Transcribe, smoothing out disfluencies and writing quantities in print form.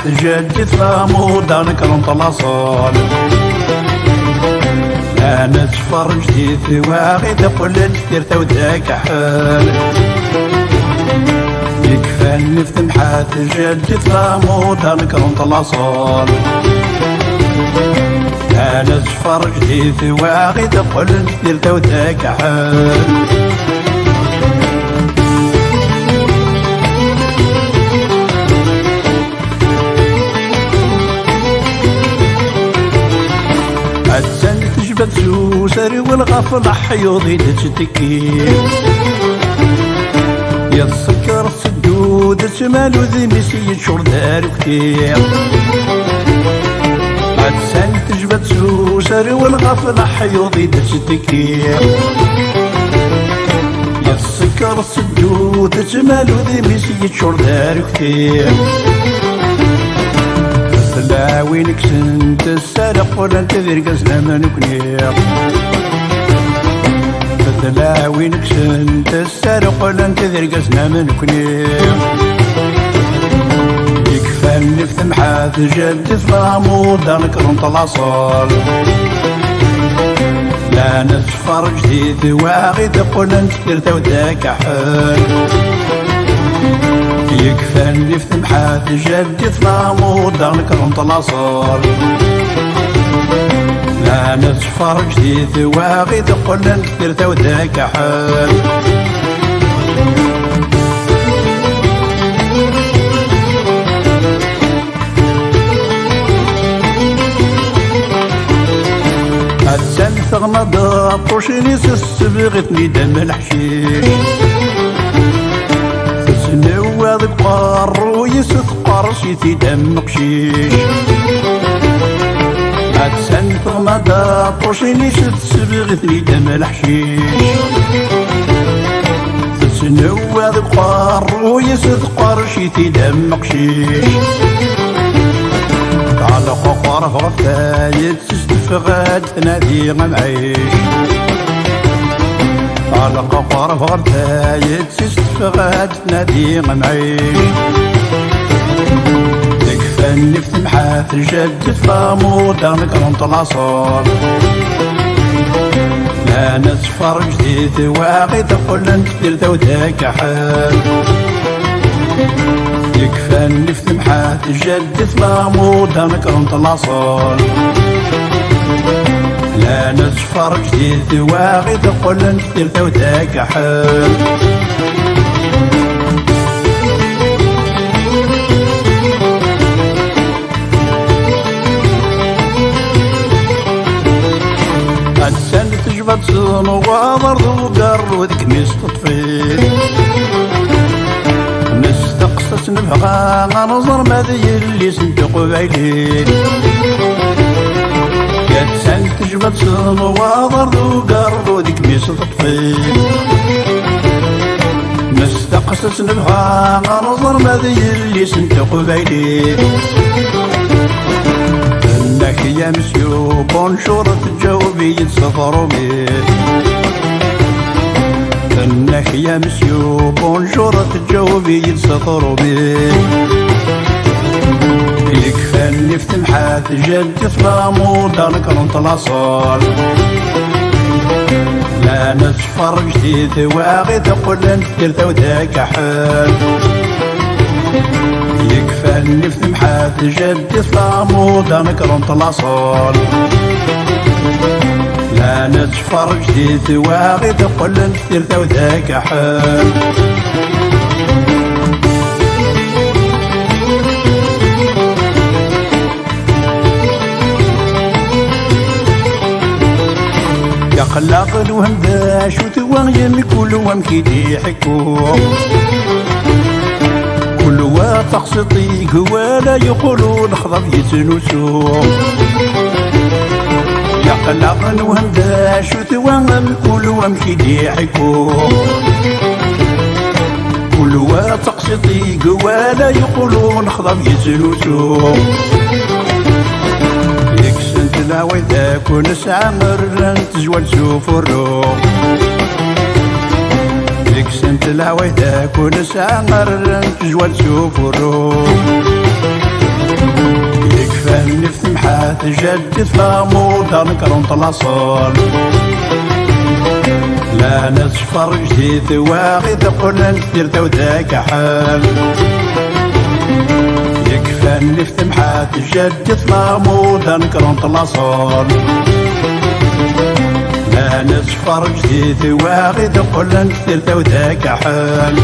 جدد فموضة نكرمت الأصال. أنا تفرج في واغي تقول الكرتة وذاك حال. يكفى النفط محات جدد فموضة نكرمت الأصال. أنا تفرج في واغي تقول الكرتة وذاك حال. عدسان تجبد سوسري والغفل حيوضي تشتكي. يتسكر السدود تمالو ذي مسيد شور دارو كتير. عدسان تجبد سوسري والغفل حيوضي تشتكي. يتسكر السدود تمالو ذي مسيد شور دارو كتير. لا وينك سنت السرق ولا انت ذي رقصنا ما نكنيق. لا وينك سنت السرق ولا انت ذي رقصنا ما نكنيق. يكفى النفط محاث جدد فموضة نكرمت الأصال. لا نتفرج ذي واغي تقول انت كرتا وذاك حال. يكفى النفط محاث جدد فموضة نكرمت الأصال. لا نتفرج ذي واغي تقول انت كرتا وذاك حال. عدسان ثغمض طوشني سسبغتني دم الحشيش. سنوى ذي قارو يسث قرشي دم قشيش. عدسان ثغمض طوشني سسبغتني دم الحشيش. سنوى ذي قارو يسث قرشي دم قشيش. على قرف غفايد تستفغاد تنادي غمعيش. على قرف غفايد تستفغاد تنادي غمعيش. يكفى النفط محاث جدد فموضة نكرمت الأصال. لا نتفرج ذي واغي تقول انت كرتا وذاك حال. يكفى النفط محاث جدد فموضة نكرمت الأصال. لا نتفرج ذي واغي تقول انت كرتا وذاك حال. عدسان تجبد صنو وضرب وقر وذك مستطفيل. نستقصص نبغى نظر ماذي اللي صندوق بعيدين. عدسان تجبد صنو وضرب وقر وذك مستطفيل. نستقصص نبغى نظر ماذي اللي صندوق بعيدين. انك يا مسيو بونشور تجاوبي يتصفروا بيه. انك يا مسيو بونجور تجاوبي يتصفروا بيه. يكفى النفط محاث جدد فموضة نكرمت الأصال. لا نتفرج ذي واغي تقول انت كرتا وذاك حال. يكفى النفط محاث جدد فموضة نكرمت الأصال. لا نتفرج ذي واغي تقول انت كرتا وذاك حال. يا خلاق الوهم باش وتوغيم كل وهم كيدي حكو. كل وتقسطي ولا يقولون خضب يتنسو. يا خلاق الوهم باش وتوغيم كل وهم كيدي حكو. كل وتقسطي ولا يقولون خضب يتنسو. يكسنت لا وإذا كون سعمر تزول سوف الروح. يكسنت لا وإذا كون سعمر تزول سوف الروح. سمحات جدد فامودا نكرون طلاصول لا نسفر جديد واغي تقول نسير تو ذاك حال يكفى نفت محات جدد فامودا نكرون طلاصول لا نسفر جديد واغي تقول نسير تو ذاك حال